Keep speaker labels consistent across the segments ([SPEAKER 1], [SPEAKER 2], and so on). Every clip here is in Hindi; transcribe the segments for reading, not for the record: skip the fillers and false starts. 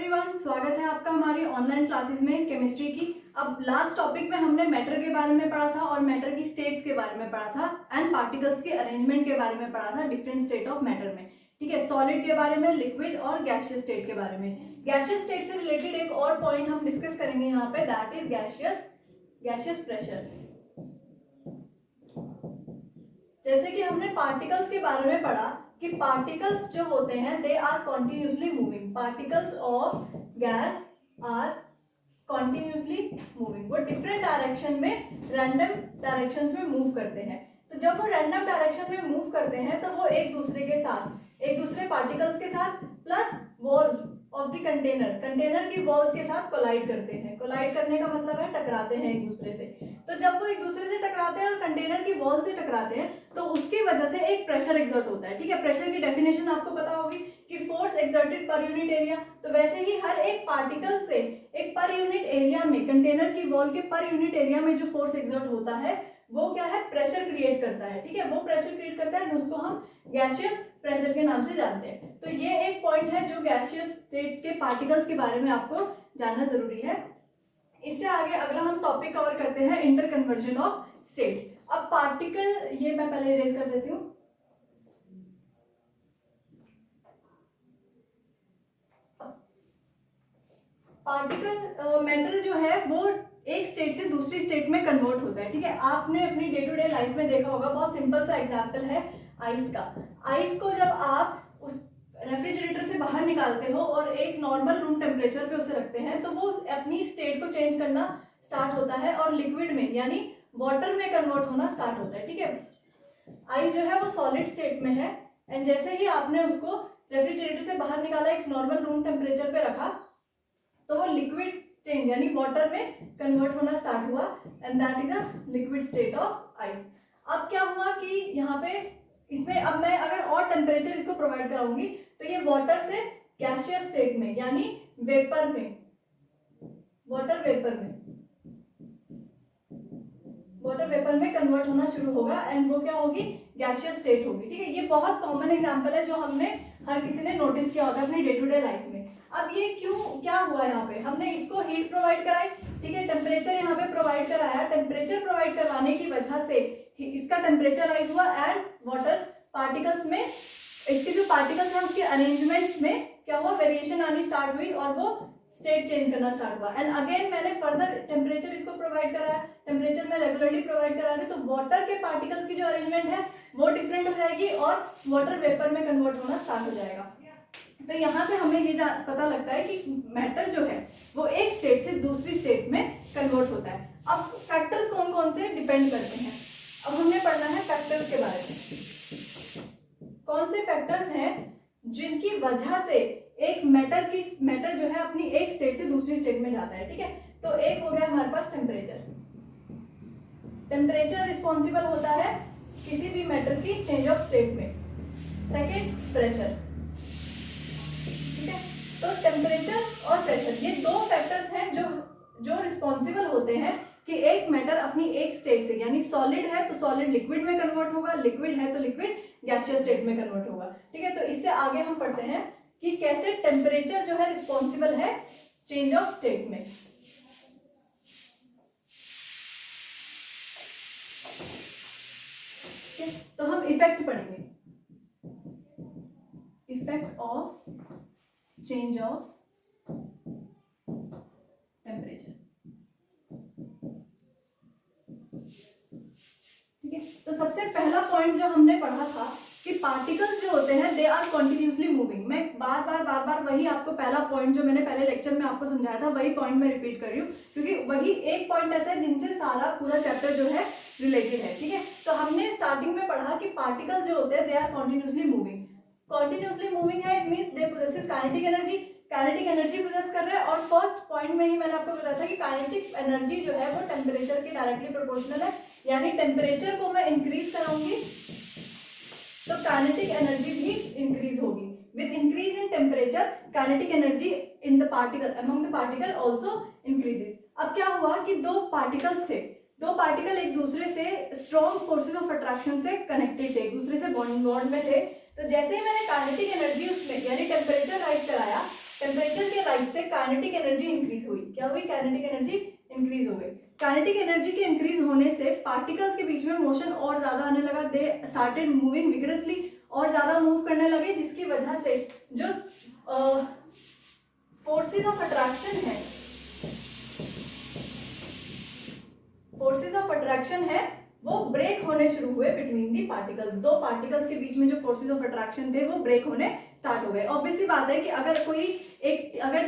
[SPEAKER 1] एवरीवन, स्वागत है आपका हमारी ऑनलाइन क्लासेस में केमिस्ट्री की। अब लास्ट टॉपिक में हमने मैटर के बारे में पढ़ा था और मैटर की स्टेट्स के बारे में पढ़ा था एंड पार्टिकल्स के अरेंजमेंट के बारे में पढ़ा था डिफरेंट स्टेट ऑफ मैटर में। ठीक है, सॉलिड के बारे में, लिक्विड और गैसियस स्टेट के बारे में। गैसियस स्टेट से रिलेटेड एक और पॉइंट हम डिस्कस करेंगे यहाँ पे, दैट इज गैसियस प्रेशर। जैसे कि हमने पार्टिकल्स के बारे में पढ़ा कि पार्टिकल्स जो होते हैं they are continuously moving, particles of gas are continuously moving. वो डिफरेंट डायरेक्शन में, रैंडम डायरेक्शंस में मूव करते हैं। तो जब वो रैंडम डायरेक्शन में मूव करते हैं तो वो एक दूसरे के साथ, एक दूसरे पार्टिकल्स के साथ plus wall of the container की वॉल्स के साथ कोलाइड करते हैं। कोलाइड करने का मतलब है टकराते हैं एक दूसरे से। तो जब वो एक दूसरे से टकराते हैं और कंटेनर की वॉल से टकराते हैं तो उसकी वजह से एक प्रेशर एक्सर्ट होता है। ठीक है, प्रेशर की डेफिनेशन आपको पता होगी कि force exerted per unit area. तो वैसे ही हर एक पार्टिकल से एक पर यूनिट एरिया में, कंटेनर की वॉल के पर यूनिट एरिया में जो फोर्स एक्सर्ट होता है वो क्या है, प्रेशर क्रिएट करता है। ठीक है, वो प्रेशर क्रिएट करता है, उसको हम गैसियस प्रेशर के नाम से जानते हैं। तो ये एक पॉइंट है जो गैसियस स्टेट के पार्टिकल्स के बारे में आपको जानना जरूरी है। इससे आगे अगला हम टॉपिक कवर करते हैं इंटरकन्वर्जन ऑफ स्टेट्स। अब पार्टिकल, ये मैं पहले इरेज कर देती हूँ। पार्टिकल मैटर जो है वो एक स्टेट से दूसरी स्टेट में कन्वर्ट होता है। ठीक है, आपने अपनी डे टू डे लाइफ में देखा होगा, बहुत सिंपल सा एग्जांपल है आइस का। आइस को जब आप उस रेफ्रिजरेटर से बाहर निकालते हो और एक नॉर्मल रूम टेम्परेचर पे उसे रखते हैं तो वो अपनी स्टेट को चेंज करना स्टार्ट होता है और लिक्विड में यानी वाटर में कन्वर्ट होना स्टार्ट होता है। ठीक है, आइस जो है वो सॉलिड स्टेट में है एंड जैसे ही आपने उसको रेफ्रिजरेटर से बाहर निकाला, एक नॉर्मल रूम टेम्परेचर पे रखा, तो वो लिक्विड चेंज यानी वाटर में कन्वर्ट होना स्टार्ट हुआ and that is a liquid state of ice. अब क्या हुआ कि यहाँ पे इसमें अब मैं अगर और टेम्परेचर इसको प्रोवाइड कराऊंगी तो ये वाटर से गैसियस स्टेट में यानी वेपर में, वाटर वेपर में कन्वर्ट होना शुरू होगा एंड वो क्या होगी, गैसियस स्टेट होगी। ठीक है, ये बहुत कॉमन एग्जांपल है जो हमने हर किसी ने नोटिस किया होगा अपनी डे टू डे लाइफ में। अब ये क्या हुआ, यहाँ पे हमने इसको हीट प्रोवाइड कराई। ठीक है, टेम्परेचर यहाँ पे प्रोवाइड कराया, टेम्परेचर प्रोवाइड करवाने की वजह से इसका टेम्परेचर राइज हुआ एंड वाटर पार्टिकल्स में, इसके जो पार्टिकल्स हैं उसके अरेंजमेंट में क्या हुआ, वेरिएशन आनी स्टार्ट हुई और वो स्टेट चेंज करना स्टार्ट हुआ। एंड अगेन मैंने फर्दर टेम्परेचर इसको प्रोवाइड कराया, टेम्परेचर में रेगुलरली प्रोवाइड करा रही, तो वाटर के पार्टिकल्स की जो अरेंजमेंट है वो डिफरेंट हो जाएगी और वाटर वेपर में कन्वर्ट होना स्टार्ट हो जाएगा। तो यहाँ से हमें ये पता लगता है कि मैटर जो है वो एक स्टेट से दूसरी स्टेट में कन्वर्ट होता है। अब फैक्टर्स कौन कौन से डिपेंड करते हैं, अब हमने पढ़ना है फैक्टर्स के बारे में। कौन से फैक्टर्स हैं जिनकी वजह से एक मैटर जो है अपनी एक स्टेट से दूसरी स्टेट में जाता है। ठीक है, तो एक हो गया हमारे पास टेम्परेचर। टेम्परेचर रिस्पॉन्सिबल होता है किसी भी मैटर की चेंज ऑफ स्टेट में। Second, pressure. ठीक है, तो टेम्परेचर और प्रेशर ये दो फैक्टर्स हैं जो रिस्पॉन्सिबल होते हैं कि एक मैटर अपनी एक स्टेट से, यानी सॉलिड है तो सॉलिड लिक्विड में कन्वर्ट होगा, लिक्विड है तो लिक्विड गैसियस स्टेट में कन्वर्ट होगा। ठीक है, तो इससे आगे हम पढ़ते हैं कि कैसे टेम्परेचर जो है रिस्पॉन्सिबल है चेंज ऑफ स्टेट में। तो हम इफेक्ट पढ़ेंगे, effect of change of temperature. ठीक है, तो सबसे पहला पॉइंट जो हमने पढ़ा था कि पार्टिकल्स जो होते हैं दे आर कॉन्टिन्यूसली मूविंग। मैं बार बार वही आपको पहला पॉइंट जो मैंने पहले लेक्चर में आपको समझाया था वही पॉइंट मैं रिपीट कर रही हूँ क्योंकि वही एक पॉइंट ऐसा है जिनसे सारा पूरा चैप्टर जो है रिलेटेड है। ठीक है, तो हमने स्टार्टिंग में पढ़ा कि पार्टिकल जो होते हैं they are continuously moving. Continuously moving है, it means they possesses kinetic energy, kinetic energy possess कर रहे हैं। और फर्स्ट पॉइंट में ही मैंने आपको बताया था कि काइनेटिक एनर्जी जो है वो टेम्परेचर के डायरेक्टली प्रोपोर्शनल है, यानी टेम्परेचर को मैं इंक्रीज कराऊंगी तो काइनेटिक एनर्जी भी इंक्रीज होगी। With increase in temperature kinetic energy in the particle among the particle also increases. अब क्या हुआ कि दो पार्टिकल्स थे, दो पार्टिकल एक दूसरे से स्ट्रॉन्ग फोर्सेस ऑफ अट्रैक्शन से कनेक्टेड थे, एक दूसरे से बॉन्ड में थे। तो जैसे ही मैंने काइनेटिक एनर्जी उसमें यानी टेम्परेचर राइज कराया, टेम्परेचर के राइज से काइनेटिक एनर्जी इंक्रीज हुई। क्या हुई? काइनेटिक एनर्जी इंक्रीज हो गई। काइनेटिक एनर्जी के इंक्रीज होने से पार्टिकल्स के बीच में मोशन और ज्यादा आने लगा। दे स्टार्टेड मूविंग विग्रसली, और ज्यादा मूव करने लगे, जिसकी वजह से जो फोर्सेस ऑफ अट्रैक्शन है, फोर्सेस ऑफ अट्रैक्शन है वो ब्रेक होने शुरू हुए बिटवीन दी पार्टिकल्स। दो पार्टिकल्स के बीच में जो फोर्सेस ऑफ अट्रैक्शन थे वो ब्रेक होने स्टार्ट हो गए। ऑब्वियसली बात है कि अगर कोई अगर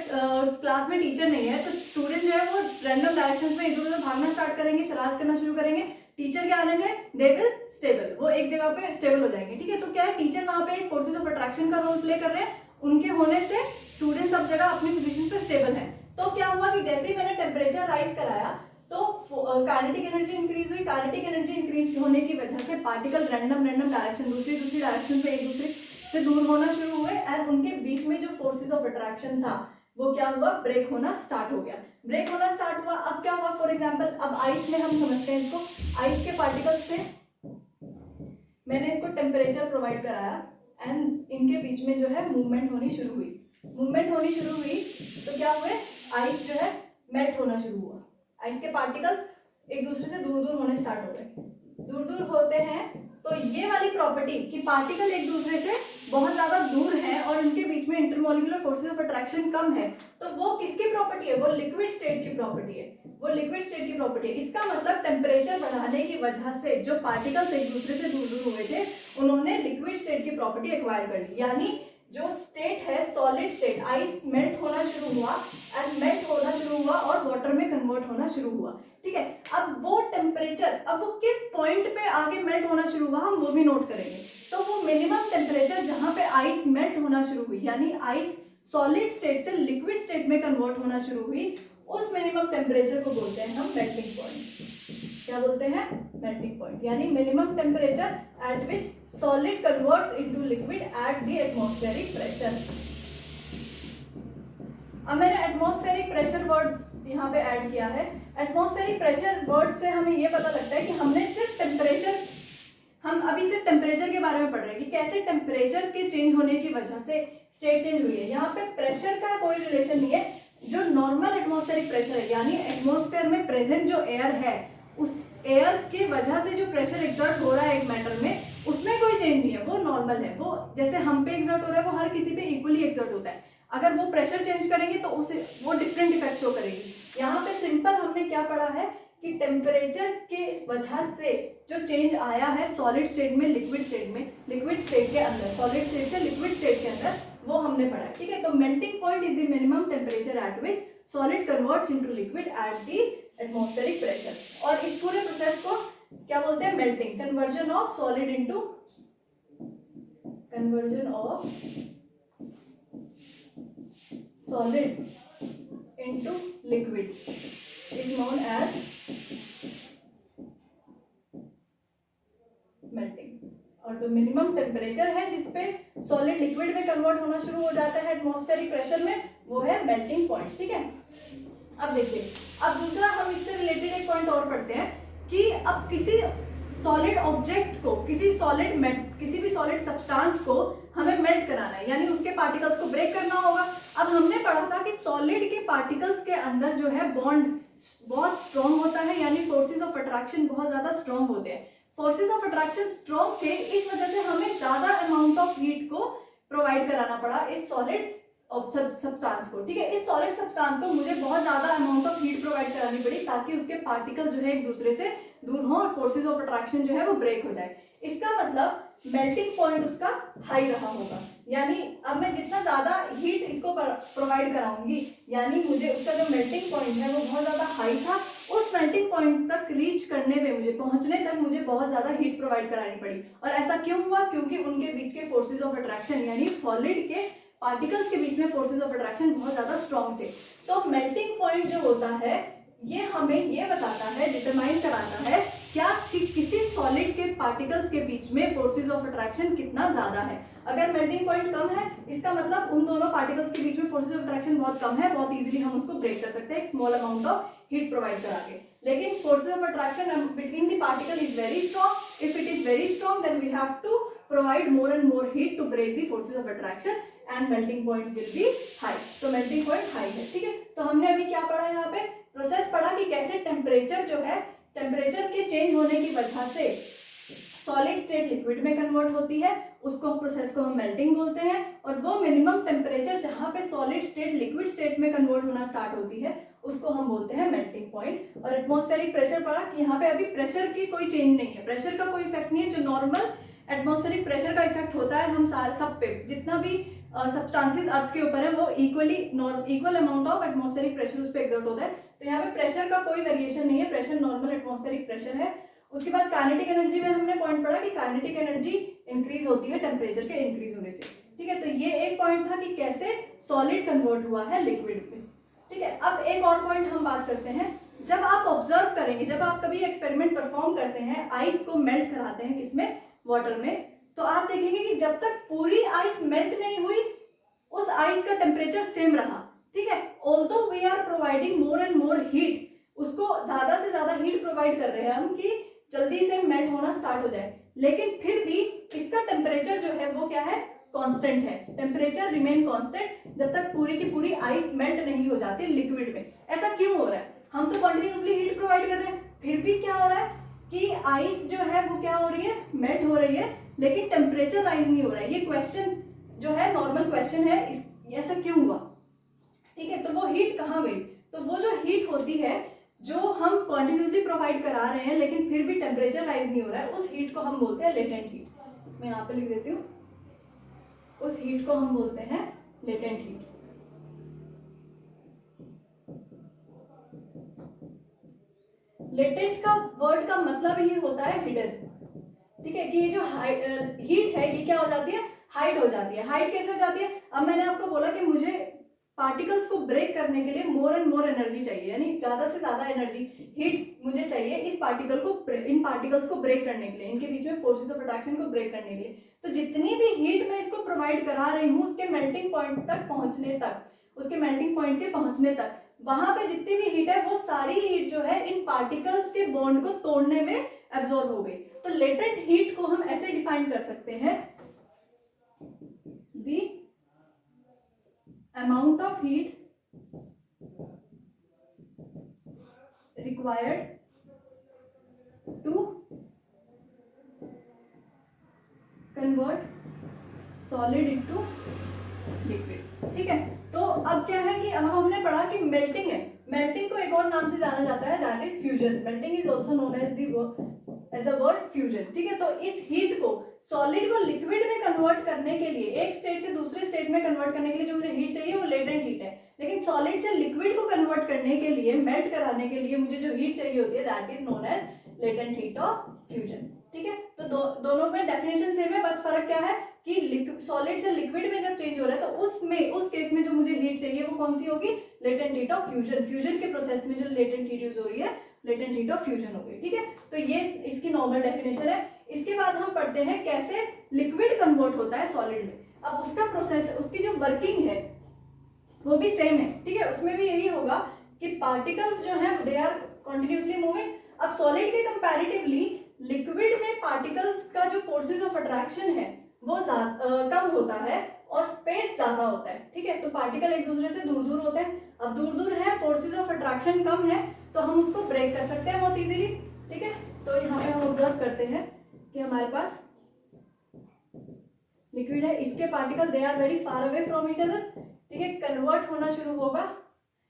[SPEAKER 1] क्लास में टीचर नहीं है तो स्टूडेंट जो है वो रैंडम डायरेक्शंस में इधर उधर भागना स्टार्ट करेंगे, शरारत करना शुरू करेंगे। टीचर के आने से दे विल स्टेबल, वो एक जगह पे स्टेबल हो जाएंगे। ठीक है, तो क्या है, टीचर वहां पे एक फोर्सेस ऑफ अट्रैक्शन का रोल प्ले कर रहे हैं, उनके होने से स्टूडेंट सब जगह अपनी पोजीशन पे स्टेबल है। तो क्या हुआ कि जैसे ही मैंने टेम्परेचर राइज कराया तो काइनेटिक एनर्जी इंक्रीज हुई। काइनेटिक एनर्जी इंक्रीज होने की वजह से पार्टिकल रैंडम डायरेक्शन, दूसरी डायरेक्शन से एक दूसरे से दूर होना शुरू हुए, एंड उनके बीच में जो फोर्सेस ऑफ अट्रैक्शन था वो क्या हुआ, ब्रेक होना स्टार्ट हो गया। ब्रेक होना स्टार्ट हुआ। अब क्या हुआ, फॉर एग्जांपल अब आइस में हम समझते हैं इसको। आइस के पार्टिकल्स थे, मैंने इसको टेम्परेचर प्रोवाइड कराया एंड इनके बीच में जो है मूवमेंट होनी शुरू हुई। मूवमेंट होनी शुरू हुई तो क्या हुए, आइस जो है मेल्ट होना शुरू हुआ। आइस के पार्टिकल्स एक दूसरे से दूर दूर होने स्टार्ट हो गए। दूर दूर होते हैं तो ये वाली प्रॉपर्टी कि पार्टिकल एक दूसरे से बहुत ज्यादा दूर है और उनके बीच में इंटरमॉलिक्यूलर फोर्सेस ऑफ अट्रैक्शन कम है, तो वो किसकी प्रॉपर्टी है, वो लिक्विड स्टेट की प्रॉपर्टी है। वो लिक्विड स्टेट की प्रॉपर्टी है। इसका मतलब टेम्परेचर बढ़ाने की वजह से जो पार्टिकल्स एक दूसरे से दूर दूर हुए थे उन्होंने लिक्विड स्टेट की प्रॉपर्टी एक्वायर कर ली। यानी जो स्टेट है सॉलिड स्टेट, आइस मेल्ट होना शुरू हुआ एंड मेल्ट होना शुरू हुआ और वाटर में कन्वर्ट होना शुरू हुआ। ठीक है, अब वो टेम्परेचर, अब वो किस पॉइंट पे आगे मेल्ट होना शुरू हुआ हम वो भी नोट करेंगे। तो वो मिनिमम टेम्परेचर जहां पे आइस मेल्ट होना शुरू हुई, यानी आइस सॉलिड स्टेट से लिक्विड स्टेट में कन्वर्ट होना शुरू हुई, उस मिनिमम टेम्परेचर को बोलते हैं हम मेल्टिंग पॉइंट। क्या बोलते हैं, मेल्टिंग पॉइंट। यानी minimum temperature at which solid converts into liquid at the atmospheric pressure. अब मैंने एटमॉस्फेरिक प्रेशर वर्ड यहाँ पे ऐड किया है। एटमॉस्फेरिक प्रेशर वर्ड से हमें ये पता लगता है कि हमने सिर्फ टेम्परेचर, हम अभी सिर्फ टेम्परेचर के बारे में पढ़ रहे हैं कि कैसे टेम्परेचर के चेंज होने की वजह से स्टेट चेंज हुई है। यहाँ पे प्रेशर का कोई रिलेशन नहीं है। जो नॉर्मल एटमॉस्फेरिक प्रेशर है, यानी एटमॉस्फेयर में प्रेजेंट जो एयर है, उस एयर के वजह से जो प्रेशर एक्सर्ट हो रहा है एक मैटर में, उसमें कोई चेंज नहीं है, वो नॉर्मल है। वो जैसे हम पे एक्सर्ट हो रहा है वो हर किसी पे इक्वली एक्सर्ट होता है। अगर वो प्रेशर चेंज करेंगे तो उसे वो डिफरेंट इफेक्ट शो करेगी। यहाँ पे सिंपल हमने क्या पढ़ा है कि टेम्परेचर के वजह से जो चेंज आया है सॉलिड स्टेट में लिक्विड स्टेट में, लिक्विड स्टेट के अंदर, सॉलिड स्टेट से लिक्विड स्टेट के अंदर, वो हमने पढ़ा है। ठीक है, तो melting point is the minimum temperature at which solid converts into liquid at the atmospheric pressure. और इस पूरे प्रोसेस को क्या बोलते हैं, melting, conversion of solid into, conversion of solid into liquid is known as melting। और जो मिनिमम टेम्परेचर है जिसपे सॉलिड लिक्विड में कन्वर्ट होना शुरू हो जाता है एटमॉस्फेरिक प्रेशर में, वो है मेल्टिंग पॉइंट। ठीक है, अब देखिए, अब दूसरा हम इससे रिलेटेड एक पॉइंट और पढ़ते हैं कि अब किसी सॉलिड ऑब्जेक्ट को, किसी भी सॉलिड सब्सटेंस को हमें मेल्ट कराना है, यानी उसके पार्टिकल्स को ब्रेक करना होगा। अब हमने पढ़ा था कि सॉलिड के पार्टिकल्स के अंदर जो है बॉन्ड बहुत स्ट्रॉन्ग होता है, यानी फोर्सेस ऑफ अट्रैक्शन बहुत ज्यादा स्ट्रॉन्ग होते हैं। फोर्सेस ऑफ अट्रैक्शन स्ट्रॉन्ग थे, इस वजह से हमें ज्यादा अमाउंट ऑफ हीट को प्रोवाइड कराना पड़ा इस सॉलिड सब्सटेंस को। ठीक है, इस सॉलिड सब्सटेंस को मुझे बहुत ज्यादा अमाउंट ऑफ हीट प्रोवाइड करानी पड़ी ताकि उसके पार्टिकल जो है एक दूसरे से दूर हो और फोर्सेस ऑफ अट्रैक्शन जो है वो ब्रेक हो जाए। इसका मतलब मेल्टिंग पॉइंट उसका हाई रहा होगा, यानी अब मैं जितना ज्यादा हीट इसको प्रोवाइड कराऊंगी, यानी मुझे उसका जो मेल्टिंग पॉइंट है वो बहुत ज्यादा हाई था, उस मेल्टिंग पॉइंट तक रीच करने में, मुझे पहुंचने तक मुझे बहुत ज्यादा हीट प्रोवाइड करानी पड़ी। और ऐसा क्यों हुआ, क्योंकि उनके बीच के फोर्सेज ऑफ अट्रैक्शन, यानी सॉलिड के पार्टिकल्स के बीच में फोर्सेज ऑफ अट्रैक्शन बहुत ज्यादा स्ट्रॉन्ग थे। तो मेल्टिंग पॉइंट जो होता है ये हमें ये बताता है, डिटरमाइन कराता है क्या कि किसी सॉलिड के पार्टिकल्स के बीच में फोर्सेस ऑफ अट्रैक्शन कितना ज्यादा है। अगर मेल्टिंग पॉइंट कम है, इसका मतलब उन दोनों पार्टिकल्स के बीच में फोर्सेस ऑफ अट्रैक्शन बहुत कम है, बहुत इजीली हम उसको ब्रेक कर सकते हैं एक small amount of heat provide करा के। लेकिन forces of attraction between the particle is very strong. If it is very strong then we have to provide more and more heat to break the forces of attraction and melting point will be high. तो मेल्टिंग पॉइंट हाई है, ठीक है। तो हमने अभी क्या पढ़ा यहाँ पे, प्रोसेस पढ़ा कि कैसे टेम्परेचर जो है, टेम्परेचर के चेंज होने की वजह से सॉलिड स्टेट लिक्विड में कन्वर्ट होती है, उसको प्रोसेस को हम मेल्टिंग बोलते हैं। और वो मिनिमम टेम्परेचर जहाँ पे सॉलिड स्टेट लिक्विड स्टेट में कन्वर्ट होना स्टार्ट होती है उसको हम बोलते हैं मेल्टिंग पॉइंट। और एटमॉस्फेरिक प्रेशर पढ़ा कि यहाँ पे अभी प्रेशर की कोई चेंज नहीं है, प्रेशर का कोई इफेक्ट नहीं है। जो नॉर्मल एटमॉस्फेरिक प्रेशर का इफेक्ट होता है हम सारे सब पे, जितना भी सब्सटेंसेस अर्थ के ऊपर है वो equal amount of atmospheric pressure उस पर एक्सर्ट होता है। तो यहाँ पे प्रेशर का कोई वेरिएशन नहीं है, प्रेशर नॉर्मल एटमॉस्फेरिक प्रेशर है। उसके बाद काइनेटिक एनर्जी में हमने पॉइंट पढ़ा कि काइनेटिक एनर्जी इंक्रीज होती है टेम्परेचर के इंक्रीज होने से, ठीक है। तो ये एक पॉइंट था कि कैसे सॉलिड कन्वर्ट हुआ है लिक्विड में, ठीक है। अब एक और पॉइंट हम बात करते हैं, जब आप ऑब्जर्व करेंगे, जब आप कभी एक्सपेरिमेंट परफॉर्म करते हैं, आइस को मेल्ट कराते हैं किसमें, वाटर में, तो आप देखेंगे कि जब तक पूरी आइस मेल्ट नहीं हुई उस आइस का टेम्परेचर सेम रहा, ठीक है। Although we are providing more and more heat, उसको ज्यादा से ज्यादा हीट प्रोवाइड कर रहे हैं हम कि जल्दी से मेल्ट होना स्टार्ट हो जाए, लेकिन फिर भी इसका टेम्परेचर जो है वो क्या है, कांस्टेंट है। टेम्परेचर रिमेन कांस्टेंट जब तक पूरी की पूरी आइस मेल्ट नहीं हो जाती लिक्विड में। ऐसा क्यों हो रहा है, हम तो कंटिन्यूसली हीट प्रोवाइड कर रहे हैं, फिर भी क्या हो रहा है कि आइस जो है वो क्या हो रही है, मेल्ट हो रही है, लेकिन टेम्परेचर राइज नहीं हो रहा है। ये क्वेश्चन जो है नॉर्मल क्वेश्चन है, ऐसा क्यों हुआ, ठीक है। तो वो हीट कहाँ गई, तो वो जो हीट होती है जो हम कॉन्टिन्यूसली प्रोवाइड करा रहे हैं लेकिन फिर भी टेम्परेचर राइज नहीं हो रहा है, उस हीट को हम बोलते हैं लेटेंट हीट। मैं यहाँ पे लिख देती हूँ, उस हीट को हम बोलते हैं लेटेंट हीट। लेटेंट का वर्ड का मतलब ही होता है हिडन, ठीक है। कि ये जो हीट है ये क्या हो जाती है, हाइड हो जाती है। हाइड कैसे हो जाती है, अब मैंने आपको बोला कि मुझे पार्टिकल्स को ब्रेक करने के लिए मोर एंड मोर एनर्जी चाहिए, यानी ज्यादा से ज्यादा एनर्जी, हीट मुझे चाहिए इस पार्टिकल को, इन पार्टिकल्स को ब्रेक करने के लिए, इनके बीच में फोर्सेस ऑफ अट्रैक्शन को ब्रेक करने के लिए। तो जितनी भी हीट मैं इसको प्रोवाइड करा रही हूँ उसके मेल्टिंग पॉइंट तक पहुंचने तक, उसके मेल्टिंग पॉइंट के पहुंचने तक, वहां पे जितनी भी हीट है वो सारी हीट जो है इन पार्टिकल्स के बॉन्ड को तोड़ने में एब्जॉर्ब हो गई। तो लेटेंट हीट को हम ऐसे डिफाइन कर सकते हैं, the amount of heat required to convert solid into liquid, ठीक है। तो अब क्या है कि अब हमने पढ़ा कि मेल्टिंग है, मेल्टिंग को एक और नाम से जाना जाता है, that is fusion. Melting is also known as a word fusion, ठीक है। तो इस हीट को, सॉलिड को लिक्विड में कन्वर्ट करने के लिए, एक स्टेट से दूसरे स्टेट में कन्वर्ट करने के लिए जो मुझे हीट चाहिए वो लेटेंट हीट है, लेकिन सॉलिड से लिक्विड को कन्वर्ट करने के लिए, मेल्ट कराने के लिए मुझे जो हीट चाहिए होती है that is known as latent heat of fusion, ठीक है। तो दोनों में डेफिनेशन सेम है, बस फर्क क्या है कि सॉलिड से लिक्विड में जब चेंज हो रहा है तो उस केस में जो मुझे हीट चाहिए वो कौन सी होगी, latent heat of fusion. Fusion के प्रोसेस में जो लेटेंट हीट यूज हो रही है लेटेंट हीट ऑफ फ्यूजन हो गई, ठीक है। तो ये इसकी नॉर्मल डेफिनेशन है। इसके बाद हम पढ़ते हैं कैसे लिक्विड कन्वर्ट होता है सॉलिड में। अब उसका प्रोसेस, उसकी जो वर्किंग है वो भी सेम है, ठीक है। उसमें भी यही होगा कि पार्टिकल्स जो है दे आर कंटिन्यूअसली मूविंग। अब सॉलिड के कंपैरेटिवली लिक्विड में पार्टिकल्स का जो फोर्सेस ऑफ अट्रैक्शन है वो कम होता है और स्पेस ज्यादा होता है, ठीक है। तो पार्टिकल एक दूसरे से दूर दूर होते हैं, अब दूर दूर है, फोर्सेस ऑफ अट्रैक्शन कम है, तो हम उसको ब्रेक कर सकते हैं बहुत इजीली, ठीक है। तो यहाँ पे हम ऑब्जर्व करते हैं कि हमारे पास लिक्विड है, इसके particle they are very far away from each other, ठीक है, कन्वर्ट होना शुरू होगा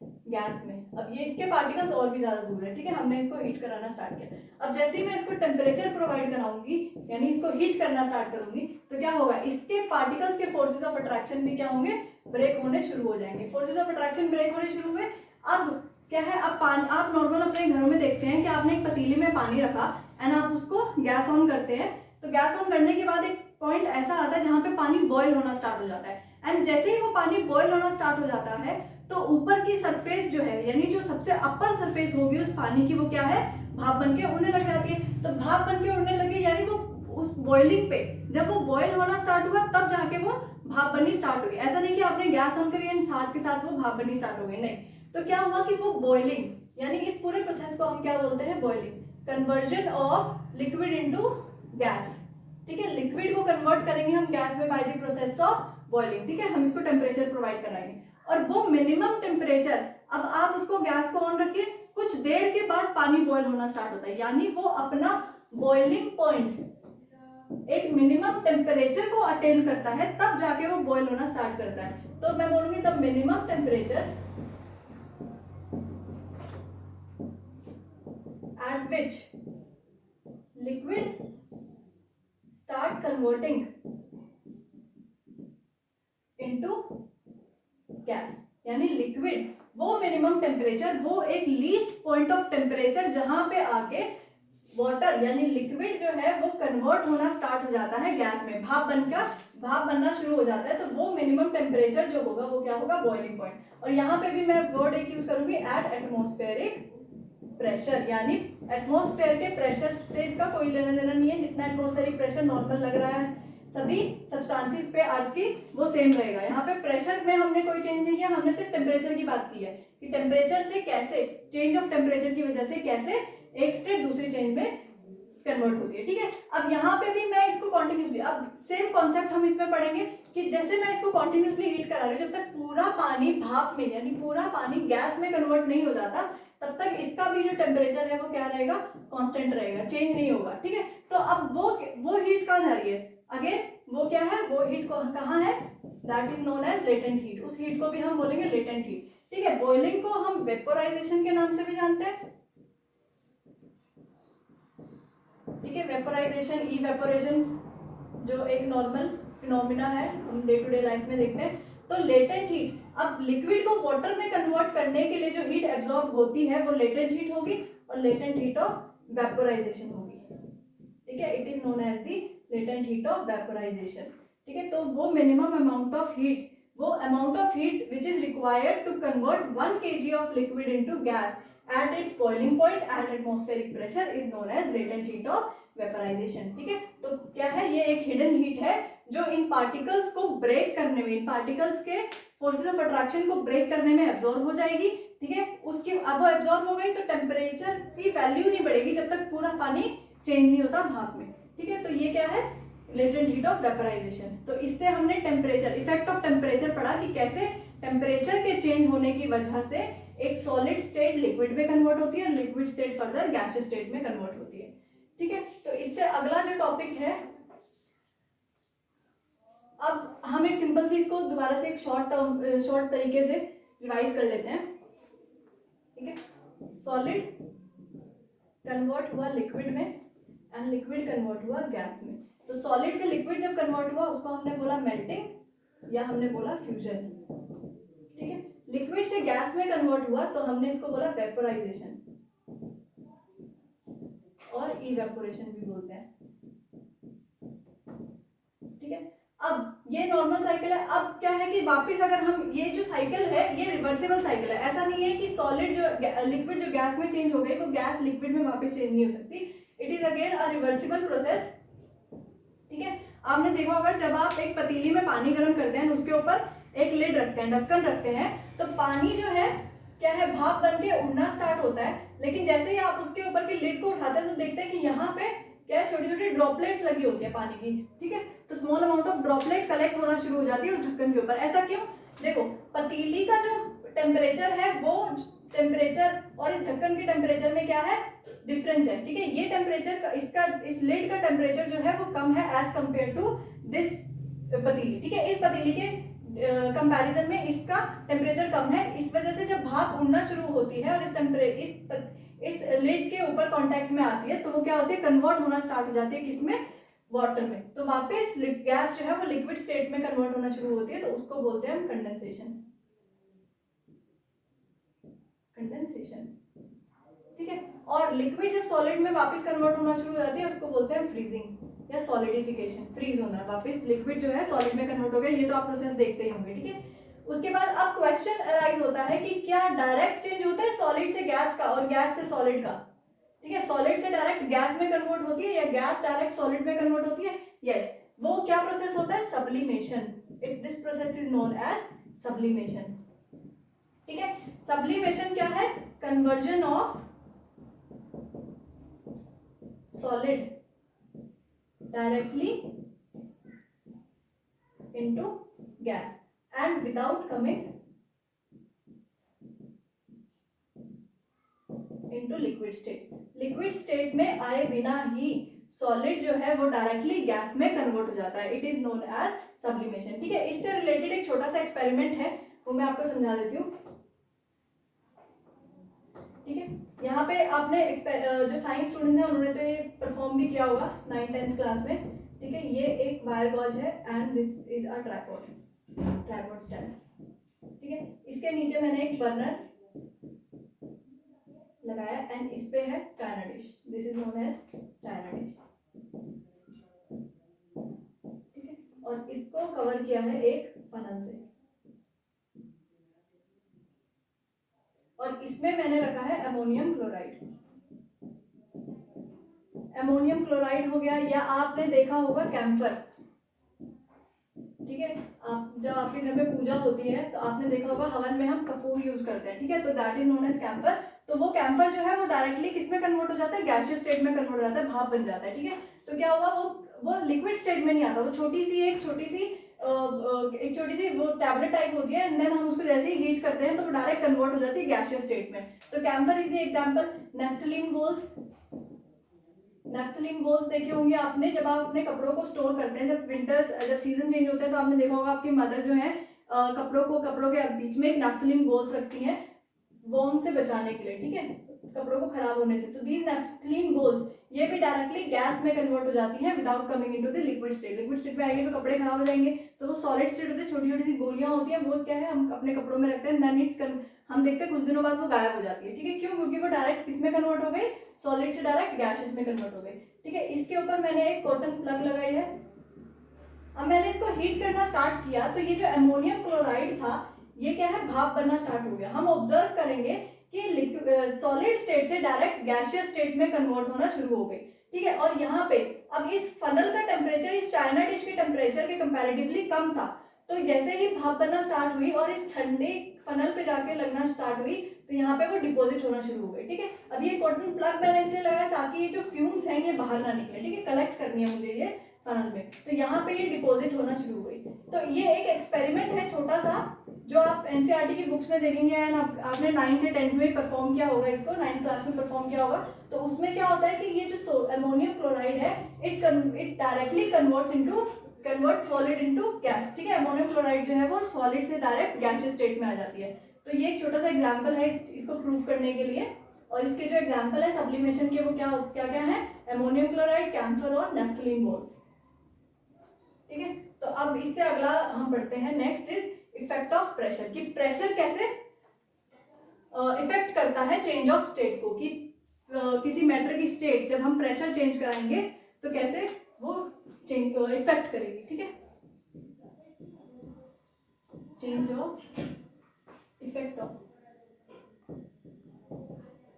[SPEAKER 1] गैस में। अब ये इसके पार्टिकल्स और भी ज्यादा दूर है, ठीक है, हमने इसको हीट कराना स्टार्ट किया। अब जैसे ही मैं इसको टेम्परेचर प्रोवाइड कराऊंगी, यानी इसको हीट करना स्टार्ट करूंगी, तो क्या होगा, इसके पार्टिकल्स के फोर्सेस ऑफ अट्रैक्शन भी क्या होंगे, ब्रेक होने शुरू हो जाएंगे। फोर्सेस ऑफ अट्रैक्शन ब्रेक होने शुरू हुए। अब क्या है, अब आप नॉर्मल अपने घरों में देखते हैं कि आपने एक पतीली में पानी रखा एंड आप उसको गैस ऑन करते हैं, तो गैस ऑन करने के बाद एक पॉइंट ऐसा आता है जहाँ पे पानी बॉयल होना स्टार्ट हो जाता है, एंड जैसे ही वो पानी बॉयल होना स्टार्ट हो जाता है तो ऊपर की सरफेस जो है, यानी जो सबसे अपर सरफेस होगी उस पानी की, वो क्या है, भाप बन के उड़ने लग जाती है। तो भाप बन के उड़ने लगी, यानी वो उस बॉइलिंग पे, जब वो बॉयल होना स्टार्ट हुआ तब जाके वो भाप बननी स्टार्ट हुई। ऐसा नहीं कि आपने गैस ऑन करी एंड साथ के साथ वो भाप बननी स्टार्ट हो गई, नहीं। तो क्या हुआ कि वो बॉइलिंग, यानी इस पूरे प्रोसेस को हम क्या बोलते हैं, boiling, conversion of liquid into gas, ठीक है। लिक्विड को कन्वर्ट करेंगे हम गैस में by the process of boiling, ठीक है, हम इसको टेम्परेचर प्रोवाइड कराएंगे। और वो मिनिमम टेम्परेचर, अब आप उसको गैस को ऑन रखिए, कुछ देर के बाद पानी बॉयल होना स्टार्ट होता है, यानी वो अपना बॉइलिंग पॉइंट एक मिनिमम टेम्परेचर को अटेन करता है, तब जाके वो बॉयल होना स्टार्ट करता है। तो मैं बोलूंगी the minimum temperature at which liquid start converting into gas, यानी लिक्विड वो मिनिमम टेम्परेचर, वो एक लीस्ट पॉइंट ऑफ टेम्परेचर जहां पे आके वाटर यानी लिक्विड जो है वो कन्वर्ट होना स्टार्ट हो जाता है गैस में, भाप बनना शुरू हो जाता है, तो वो मिनिमम टेम्परेचर जो होगा वो क्या होगा, बॉइलिंग पॉइंट। और यहाँ पे भी मैं वर्ड एक यूज करूंगी, एट एटमॉस्फेरिक प्रेशर, यानी एटमॉस्फेयर के प्रेशर से इसका कोई लेना देना नहीं है, जितना एटमॉस्फेरिक प्रेशर नॉर्मल लग रहा है सभी सब्सटेंसेस पे अर्थ की, वो सेम रहेगा। यहाँ पे प्रेशर में हमने कोई चेंज नहीं किया, हमने सिर्फ टेम्परेचर की बात की है कि टेम्परेचर से कैसे, चेंज ऑफ टेम्परेचर की वजह से कैसे एक स्टेट दूसरी चेंज में कन्वर्ट होती है, ठीक है। अब यहाँ पे भी मैं इसको कॉन्टिन्यूसली, अब सेम कॉन्सेप्ट हम इसमें पढ़ेंगे कि जैसे मैं इसको कॉन्टिन्यूसली हीट करा रही हूँ, जब तक पूरा पानी भाप में यानी पूरा पानी गैस में कन्वर्ट नहीं हो जाता, तब तक इसका भी जो टेम्परेचर है वो क्या रहेगा, कांस्टेंट रहेगा, चेंज नहीं होगा, ठीक है। तो अब वो हीट कहाँ जा रही है, अगेन वो क्या है, वो हीट कहाँ है, that is known as latent heat, उस हीट को भी हम बोलेंगे लेटेंट हीट, ठीक है। बॉइलिंग को हम वेपोराइजेशन के नाम से भी जानते हैं, ठीक है। वेपोराइजेशन, इवेपोरेशन जो एक नॉर्मल फिनोमिना है, हम डे टू डे लाइफ में देखते हैं। तो लेटेंट हीट, अब लिक्विड को वाटर में कन्वर्ट करने के लिए जो हीट एब्जॉर्ब होती है वो लेटेंट हीट होगी, और लेटेंट हीट ऑफ वेपोराइजेशन होगी, ठीक है। It is known as the latent heat of vaporization, ठीक है। तो वो मिनिमम अमाउंट ऑफ हीट, वो amount of heat which is required to convert 1 kg of liquid into gas at its boiling point at atmospheric pressure is known as latent heat of vaporisation, ठीक है। तो क्या है, ये एक हिडन हीट है जो इन पार्टिकल्स को ब्रेक करने में, इन पार्टिकल्स के फोर्सेस ऑफ अट्रैक्शन को ब्रेक करने में एब्जॉर्ब हो जाएगी, ठीक है। उसकी अब वो एब्जॉर्ब हो गई तो टेम्परेचर की वैल्यू नहीं बढ़ेगी जब तक पूरा पानी चेंज नहीं होता भाप में, ठीक है। तो ये क्या है, लेटेंट हीट ऑफ वेपोराइजेशन। तो इससे हमने टेम्परेचर, इफेक्ट ऑफ टेम्परेचर पढ़ा कि कैसे टेम्परेचर के चेंज होने की वजह से एक सॉलिड स्टेट लिक्विड में कन्वर्ट होती है और liquid state further gaseous state में कन्वर्ट होती है, ठीक है। तो इससे अगला जो टॉपिक है, अब हम एक सिंपल सी इसको दोबारा से एक शॉर्ट तरीके से रिवाइज कर लेते हैं, ठीक है। सॉलिड कन्वर्ट हुआ लिक्विड में एंड लिक्विड कन्वर्ट हुआ गैस में। तो सॉलिड से लिक्विड जब कन्वर्ट हुआ उसको हमने बोला मेल्टिंग या हमने बोला फ्यूजन, ठीक है। लिक्विड से गैस में कन्वर्ट हुआ तो हमने इसको बोला वेपोराइजेशन और इवेपोरेशन भी बोलते हैं, ठीक है। अब ये नॉर्मल साइकिल है। अब क्या है कि वापस अगर हम, ये जो साइकिल है ये रिवर्सिबल साइकिल है, ऐसा नहीं है कि सॉलिड जो लिक्विड जो गैस में चेंज हो गई वो गैस लिक्विड में वापस चेंज नहीं हो सकती, it is again a reversible process, ठीक है। आपने देखा होगा जब आप एक पतीली में पानी गर्म करते हैं उसके ऊपर एक लिड रखते हैं, ढक्कन रखते हैं, तो पानी जो है क्या है, भाप बन के उड़ना स्टार्ट होता है, लेकिन जैसे ही आप उसके ऊपर की लिड को उठाते हैं तो देखते हैं कि यहाँ पे क्या है, छोटी छोटी ड्रॉपलेट्स लगी होती है पानी की, ठीक है। तो small amount of droplet collect होना शुरू हो जाती है उस ढक्कन के ऊपर। ऐसा क्यों, देखो पतीली का जो टेम्परेचर है वो टेम्परेचर और इस ढक्कन के टेम्परेचर में क्या है, डिफरेंस है, ठीक है। ये टेम्परेचर इसका, इस लिड का टेम्परेचर जो है वो कम है एज कंपेयर टू दिस पतीली, ठीक है। इस पतीली के कंपैरिजन में इसका टेम्परेचर कम है, इस वजह से जब भाप उड़ना शुरू होती है और इस लिड के ऊपर कांटेक्ट में आती है तो वो क्या होती है, कन्वर्ट होना स्टार्ट हो जाती है, किसमें, वाटर में। तो वापस गैस जो है वो लिक्विड स्टेट में कन्वर्ट होना शुरू होती है, तो उसको बोलते हैं हम कंडेंसेशन, ठीक है। और लिक्विड जब सॉलिड में वापस कन्वर्ट होना शुरू हो जाती है उसको बोलते हैं फ्रीजिंग या सॉलिडिफिकेशन, फ्रीज होना, वापस लिक्विड जो है सॉलिड में कन्वर्ट हो गया। ये तो आप प्रोसेस देखते ही होंगे, ठीक है। उसके बाद अब क्वेश्चन अराइज होता है कि क्या डायरेक्ट चेंज होता है सॉलिड से गैस का और गैस से सॉलिड का, ठीक है। सॉलिड से डायरेक्ट गैस में कन्वर्ट होती है या गैस डायरेक्ट सॉलिड में कन्वर्ट होती है, यस। वो क्या प्रोसेस होता है, sublimation, this process is known as sublimation, ठीक है। सब्लिमेशन क्या है, conversion of solid directly into gas and without coming into liquid state. Liquid state में आए बिना ही सॉलिड जो है वो डायरेक्टली गैस में कन्वर्ट हो जाता है। It is known as sublimation. ठीक है, इससे रिलेटेड एक छोटा सा एक्सपेरिमेंट है, वो मैं आपको समझा देती हूँ। ठीक है, यहाँ पे आपने जो साइंस स्टूडेंट्स हैं उन्होंने तो ये परफॉर्म भी किया होगा 9th-10th क्लास में। ठीक है, ये एक वायर गॉज है and this is a tripod stand. ठीक है, इसके नीचे मैंने एक बर्नर लगाया एंड इस पे है china dish. This is known as china dish. ठीक है, और इसको कवर किया है एक फनल से और इसमें मैंने रखा है अमोनियम क्लोराइड। अमोनियम क्लोराइड हो गया, या आपने देखा होगा कैम्फर। ठीक है, आप जब आपके घर में पूजा होती है तो आपने देखा होगा हवन में हम कपूर यूज करते हैं। ठीक है, तो that is known as camphor. तो वो कैम्फर जो है वो डायरेक्टली किस में कन्वर्ट हो जाता है, गैसियस स्टेट में कन्वर्ट हो जाता है, भाप बन जाता है। ठीक है, तो क्या होगा, वो लिक्विड स्टेट में नहीं आता, वो छोटी सी वो टैबलेट टाइप होती है एंड देन हम उसको जैसे ही हीट करते हैं तो वो डायरेक्ट कन्वर्ट हो जाती है गैसियस स्टेट में। तो camphor is the example. Naphthalene balls देखे होंगे आपने, जब आप अपने कपड़ों को स्टोर करते हैं, जब सीजन चेंज होता है तो आपने देखा होगा आपकी मदर जो है कपड़ों के बीच में एक नेफ्थलीन बोल्स रखती हैं वर्म से बचाने के लिए। ठीक है, कपड़ों को खराब होने से। तो दीज नेफ्थलीन बोल्स ये भी डायरेक्टली गैस में कन्वर्ट हो जाती हैं without coming into the liquid state. Liquid state में आएंगे तो कपड़े खराब हो जाएंगे, तो वो सॉलिड स्टेट होते हैं, छोटी छोटी सी गोलियां होती हैं, वो क्या है हम अपने कपड़ों में रखते हैं, देन हम देखते हैं कुछ दिनों बाद वो गायब हो जाती है। ठीक है, क्यों? क्योंकि वो डायरेक्ट किसमें कन्वर्ट हो गई, सॉलिड से डायरेक्ट गैसेस में कन्वर्ट हो गई। ठीक है, इसके ऊपर मैंने एक कॉटन प्लग लगाई है। अब मैंने इसको हीट करना स्टार्ट किया तो ये जो अमोनियम क्लोराइड था ये क्या है, भाप बनना स्टार्ट हो गया। हम ऑब्जर्व करेंगे कि सॉलिड स्टेट से डायरेक्ट गैसियस स्टेट में कन्वर्ट होना शुरू हो गई। ठीक है, और यहाँ पे अब इस फनल का टेम्परेचर इस चाइना डिश के टेम्परेचर के कंपैरेटिवली कम था। तो जैसे ही भाप बनना स्टार्ट हुई और इस ठंडे फनल पे जाके लगना स्टार्ट हुई तो यहाँ पे वो डिपॉजिट होना शुरू हो गई। ठीक है, अब ये कॉटन प्लग मैंने इसलिए लगाया ताकि ये जो फ्यूम्स हैं ये बाहर ना निकले। ठीक है, कलेक्ट करनी है मुझे ये फनल में, तो यहाँ पे ये डिपॉजिट होना शुरू हो गई। तो ये एक एक्सपेरिमेंट है छोटा सा जो आप एनसीईआरटी की बुक्स में देखेंगे एंड आपने 9th या 10th में परफॉर्म किया होगा, इसको 9th क्लास में परफॉर्म किया होगा। तो उसमें क्या होता है कि ये जो अमोनियम क्लोराइड है it directly convert solid into gas. ठीक है, अमोनियम क्लोराइड जो है वो सॉलिड से डायरेक्ट गैसियस स्टेट में आ जाती है। तो ये एक छोटा सा एग्जांपल है इसको प्रूव करने के लिए। और इसके जो एग्जांपल है सब्लिमेशन के वो क्या क्या है, अमोनियम क्लोराइड, कैम्फर और नेफ्थलीन बोल्स। ठीक है, तो अब इससे अगला हम पढ़ते हैं, next is effect of pressure, कि प्रेशर कैसे इफेक्ट करता है चेंज ऑफ स्टेट को, कि किसी मैटर की स्टेट जब हम प्रेशर चेंज कराएंगे तो कैसे वो इफेक्ट करेगी। ठीक है, change of effect of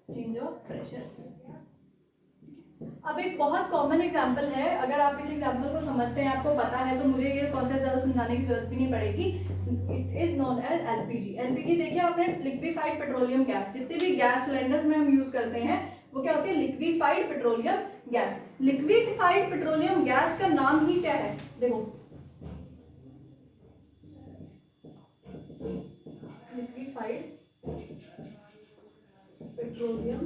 [SPEAKER 1] change of pressure. अब एक बहुत कॉमन एग्जांपल है, अगर आप इस एग्जांपल को समझते हैं, आपको पता है, तो मुझे ये कॉन्सेप्ट ज़्यादा समझाने की जरूरत भी नहीं पड़ेगी। It is known as LPG. LPG देखिए आपने, लिक्विफाइड पेट्रोलियम गैस। जितने भी गैस सिलेंडर्स में हम यूज करते हैं वो क्या होती है, liquefied petroleum gas. Liquefied petroleum gas का नाम ही क्या है, देखो, लिक्विफाइड पेट्रोलियम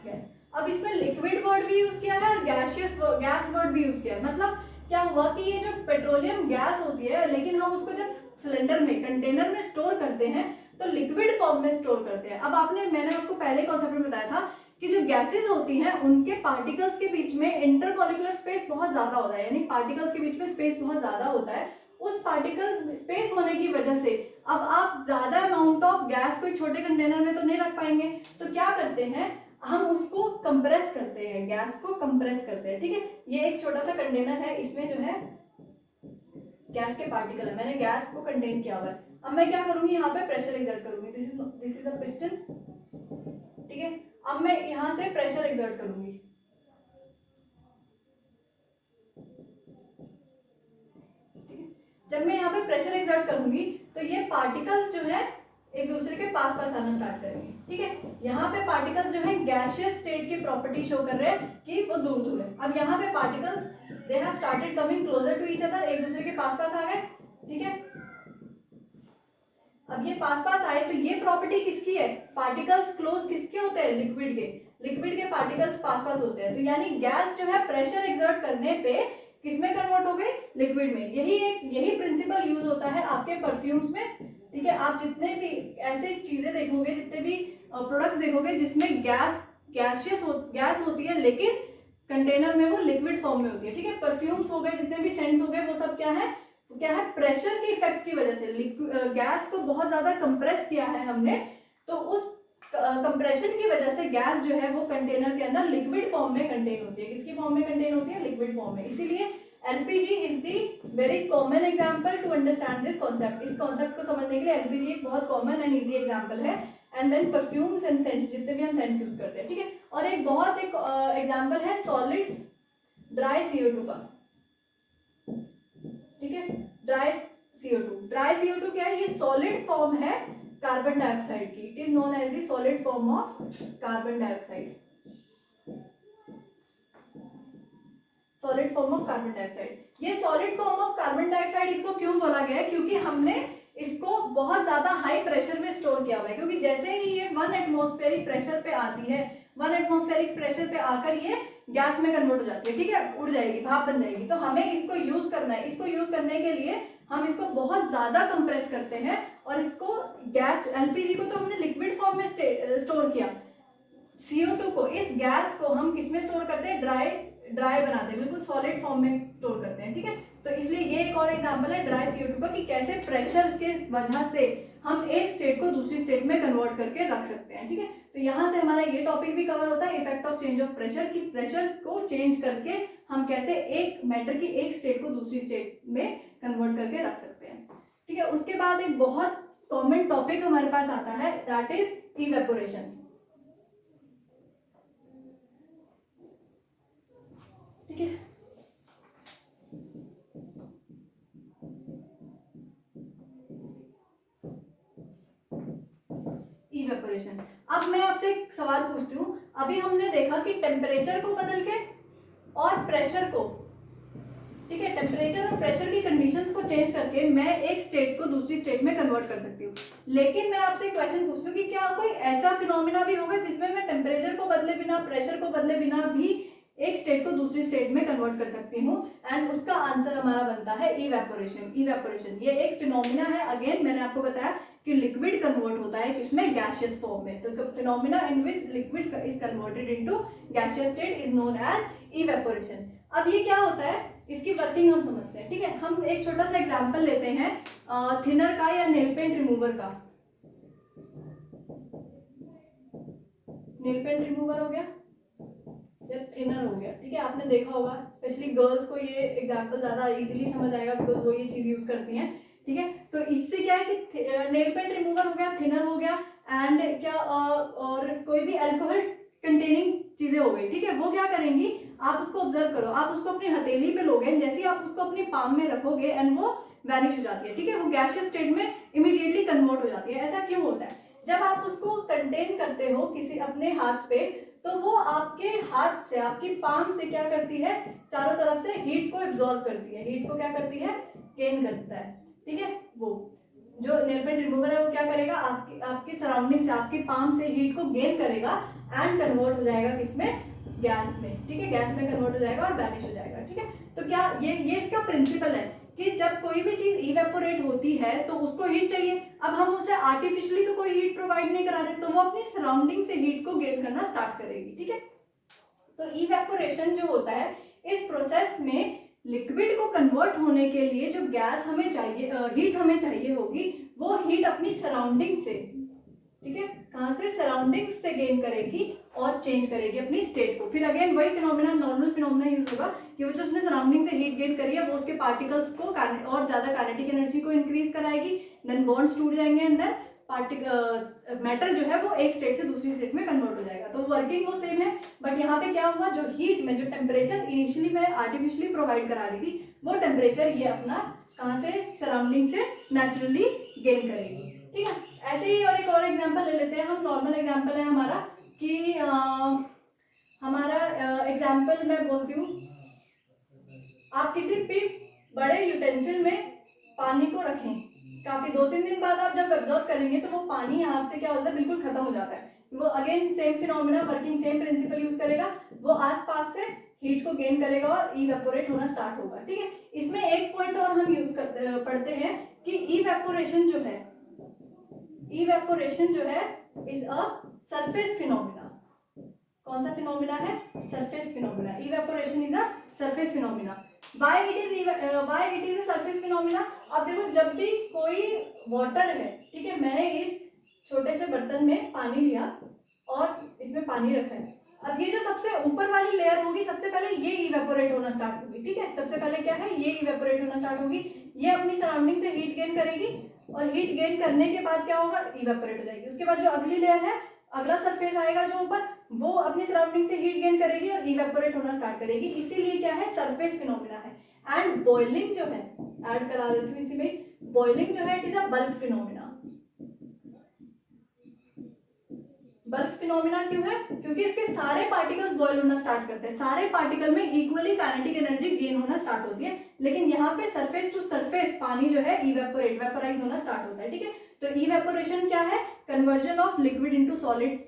[SPEAKER 1] गैस। अब इसमें लिक्विड वर्ड भी यूज किया है और गैस वर्ड भी यूज किया है। मतलब क्या हुआ कि ये जो पेट्रोलियम गैस होती है, लेकिन हम उसको जब सिलेंडर में, कंटेनर में स्टोर करते हैं तो लिक्विड फॉर्म में स्टोर करते हैं। अब मैंने आपको पहले कॉन्सेप्ट में बताया था कि जो गैसेस होती हैं उनके पार्टिकल्स के बीच में इंटरमॉलिक्यूलर स्पेस बहुत ज्यादा होता है, यानी पार्टिकल्स के बीच में स्पेस बहुत ज्यादा होता है। उस पार्टिकल स्पेस होने की वजह से अब आप ज्यादा अमाउंट ऑफ गैस कोई छोटे कंटेनर में तो नहीं रख पाएंगे, तो क्या करते हैं, हम उसको कंप्रेस करते हैं, गैस को कंप्रेस करते हैं। ठीक है, ये एक छोटा सा कंटेनर है, इसमें जो है गैस के पार्टिकल है, मैंने गैस को कंटेन किया हुआ है। अब मैं क्या करूंगी, यहाँ पे प्रेशर एक्सर्ट करूंगी, दिस इज अ पिस्टन। ठीक है, अब मैं यहाँ से प्रेशर एक्सर्ट करूंगी। जब मैं यहाँ पे प्रेशर एक्सर्ट करूंगी तो ये पार्टिकल्स जो है एक दूसरे के पास पास आना स्टार्ट करेंगे। ठीक है, यहाँ पे पार्टिकल्स जो है गैसियस स्टेट की प्रॉपर्टी शो कर रहे हैं कि वो दूर दूर है। अब यहाँ पे particles they have started coming closer to each other, एक दूसरे के पास पास आ गए। ठीक है, अब ये पास पास आए तो ये प्रॉपर्टी किसकी है, पार्टिकल्स क्लोज किसके होते हैं, लिक्विड के, लिक्विड के पार्टिकल्स पास पास होते हैं। तो यानी गैस जो है प्रेशर एक्सर्ट करने पे किसमें कन्वर्ट हो गई, लिक्विड में। यही प्रिंसिपल यूज होता है आपके परफ्यूम्स में, ठीक है। आप जितने भी ऐसे चीजें देखोगे, जितने भी प्रोडक्ट्स देखोगे जिसमें गैस होती है लेकिन कंटेनर में वो लिक्विड फॉर्म में होती है, ठीक है। परफ्यूम्स हो गए, जितने भी सेंट्स हो गए, वो सब क्या है प्रेशर के इफेक्ट की वजह से गैस को बहुत ज्यादा कंप्रेस किया है हमने, तो उस कंप्रेशन की वजह से गैस जो है वो कंटेनर के अंदर लिक्विड फॉर्म में कंटेन होती है। किसकी फॉर्म में कंटेन होती है, लिक्विड फॉर्म में। इसीलिए LPG is the very common example to understand this concept. इस कॉन्सेप्ट को समझने के लिए एलपीजी एक बहुत कॉमन एंड इजी एग्जांपल है। And then perfumes and scents, जितने भी हम सेंट्स यूज करते हैं, ठीक है। और एक एग्जांपल है सॉलिड ड्राई CO2 का, ठीक है। ड्राई CO2 क्या है, ये सॉलिड फॉर्म है कार्बन डाइऑक्साइड की। It is known as the solid form of carbon dioxide, solid form of carbon dioxide. ये solid form of carbon dioxide इसको क्यों बोला गया है, क्योंकि हमने इसको बहुत ज्यादा हाई प्रेशर में स्टोर किया हुआ है। क्योंकि जैसे ही ये 1 एटमॉस्फेरिक प्रेशर पे आती है, 1 एटमॉस्फेरिक प्रेशर पे आकर ये गैस में कन्वर्ट हो जाती है, ठीक है, उड़ जाएगी, भाप बन जाएगी। तो हमें इसको यूज करना है। इसको यूज करने के लिए हम इसको बहुत ज्यादा कंप्रेस करते हैं और इसको गैस, एलपीजी को तो हमने लिक्विड फॉर्म में स्टोर किया, CO2 को, इस गैस को हम किस में स्टोर करते हैं, ड्राई बनाते हैं, बिल्कुल सॉलिड फॉर्म में स्टोर करते हैं, ठीक है। तो इसलिए ये एक और एग्जांपल है ड्राई CO2 का, कि कैसे प्रेशर के वजह से हम एक स्टेट को दूसरी स्टेट में कन्वर्ट करके रख सकते हैं, ठीक है। तो यहाँ से हमारा ये टॉपिक भी कवर होता है, effect of change of pressure, कि प्रेशर को चेंज करके हम कैसे एक मैटर की एक स्टेट को दूसरी स्टेट में कन्वर्ट करके रख सकते हैं, ठीक है। उसके बाद एक बहुत कॉमन टॉपिक हमारे पास आता है, दैट इज इवेपोरेशन, ठीक है। इवेपोरेशन। अब मैं आपसे एक सवाल पूछती हूँ, अभी हमने देखा कि टेम्परेचर को बदल के और प्रेशर को, ठीक है, टेम्परेचर और प्रेशर की कंडीशंस को चेंज करके मैं एक स्टेट को दूसरी स्टेट में कन्वर्ट कर सकती हूँ। लेकिन मैं आपसे एक क्वेश्चन पूछती हूँ कि क्या कोई ऐसा फिनोमिना भी होगा जिसमें मैं टेम्परेचर को बदले बिना, प्रेशर को बदले बिना भी एक स्टेट को दूसरी स्टेट में कन्वर्ट कर सकती हूँ? एंड उसका आंसर हमारा बनता है इवेपोरेशन। इवेपोरेशन ये एक फिनोमिना है, अगेन मैंने आपको बताया कि लिक्विड कन्वर्ट होता है किसमें, गैसियस फॉर्म में। तो phenomena in which liquid is converted into gaseous state is known as evaporation. अब ये क्या होता है, इसकी वर्किंग हम समझते हैं, ठीक है। हम एक छोटा सा एग्जांपल लेते हैं थिनर का या नेल पेंट रिमूवर का। नेल पेंट रिमूवर हो गया या थिनर हो गया, ठीक है, आपने देखा होगा। स्पेशली गर्ल्स को ये एग्जांपल ज्यादा इजीली समझ आएगा बिकॉज वो ये चीज यूज करती हैं, ठीक है। तो इससे क्या है कि नेल पेंट रिमूवर हो गया, थिनर हो गया, एंड क्या और कोई भी अल्कोहल कंटेनिंग चीजें हो गई, ठीक है। वो क्या करेंगी, आप उसको ऑब्जर्व करो, आप उसको अपनी हथेली पे लोगे, जैसे ही आप उसको अपनी पाम में रखोगे एंड वो वैनिश हो जाती है, ठीक है, वो गैसियस स्टेट में इमीडिएटली कन्वर्ट हो जाती है। ऐसा क्यों होता है, जब आप उसको कंटेन करते हो किसी अपने हाथ पे, तो वो आपके हाथ से, आपकी पाम से क्या करती है, चारों तरफ से हीट को एब्जॉर्ब करती है। हीट को क्या करती है, गेन करता है, ठीक है। वो जो नेल पेंट रिमूवर है वो क्या करेगा, आपकी सराउंडिंग से, आपकी पाम से हीट को गेन करेगा एंड कन्वर्ट हो जाएगा किसमें, गैस में, ठीक है, गैस में कन्वर्ट हो जाएगा और वैनिश हो जाएगा, ठीक है। तो क्या ये इसका प्रिंसिपल है कि जब कोई भी चीज इवेपोरेट होती है तो उसको हीट चाहिए। अब हम उसे आर्टिफिशियली तो कोई हीट प्रोवाइड नहीं करा रहे, तो वो अपनी सराउंडिंग से हीट को गेन करना स्टार्ट करेगी, ठीक है। तो इवेपोरेशन जो होता है, इस प्रोसेस में लिक्विड को कन्वर्ट होने के लिए जो गैस हमें चाहिए, हीट हमें चाहिए होगी, वो हीट अपनी सराउंडिंग से, ठीक है, कहां से, सराउंडिंग्स से गेन करेगी और चेंज करेगी अपनी स्टेट को। फिर अगेन वही फिनोमिना, नॉर्मल फिनोमिना यूज होगा कि वो जो उसने सराउंडिंग से हीट गेन करी है वो उसके पार्टिकल्स को और ज्यादा काइनेटिक एनर्जी को इंक्रीज कराएगी, देन बॉन्ड्स टूट जाएंगे एंड देन मैटर जो है वो एक स्टेट से दूसरी स्टेट में कन्वर्ट हो जाएगा। तो वर्किंग वो सेम है, बट यहाँ पे क्या हुआ, जो हीट में जो टेम्परेचर इनिशियली मैं आर्टिफिशियली प्रोवाइड करा रही थी, वो टेम्परेचर ये अपना कहाँ से, सराउंडिंग से नेचुरली गेन करेगी, ठीक है। ऐसे ही और एक और एग्जांपल ले लेते हैं हम। नॉर्मल एग्जांपल है हमारा कि हमारा एग्जांपल मैं बोलती हूँ, आप किसी भी बड़े यूटेंसिल में पानी को रखें, काफी 2-3 दिन बाद आप जब ऑब्जर्व करेंगे तो वो पानी यहाँ से क्या होता है, बिल्कुल खत्म हो जाता है। वो again same phenomena, working same principle use करेगा, वो आसपास से हीट को गेन करेगा और इवेपोरेट होना स्टार्ट होगा। ठीक है, इसमें एक पॉइंट और हम यूज करते पढ़ते हैं कि इवेपोरेशन जो है, इवेपोरेशन जो है इज अ सरफेस फिनोमिना। कौन सा फिनोमिना है? Surface phenomena. Evaporation is a surface phenomena. Why it is a surface phenomena? अब देखो, जब भी कोई वाटर है, ठीक है, मैंने इस छोटे से बर्तन में पानी लिया और इसमें पानी रखा है। अब ये जो सबसे ऊपर वाली लेयर होगी, सबसे पहले ये इवेपोरेट होना स्टार्ट होगी। ठीक है, सबसे पहले क्या है, ये इवेपोरेट होना स्टार्ट होगी, ये अपनी सराउंडिंग से हीट गेन करेगी और हीट गेन करने के बाद क्या होगा, इवेपोरेट हो जाएगी। उसके बाद जो अगली लेयर है, अगला सरफेस आएगा जो ऊपर, वो अपनी सराउंडिंग से हीट गेन करेगी और इवेपोरेट होना स्टार्ट करेगी। इसीलिए क्या है, सरफेस फिनोमिना है। एंड बॉइलिंग जो है, ऐड करा देती हूँ इसी में, बॉइलिंग जो है it is a bulk phenomena. Bulk phenomena क्यों है? क्योंकि इसके सारे पार्टिकल्स बॉयल होना स्टार्ट करते हैं, सारे पार्टिकल में इक्वली काइनेटिक एनर्जी गेन होना स्टार्ट होती है। लेकिन यहाँ पे सरफेस टू सरफेस पानी जो है इवेपोरेट, वेपराइज होना स्टार्ट होता है। ठीक है, तो इवेपोरेशन क्या है, conversion of liquid into solid,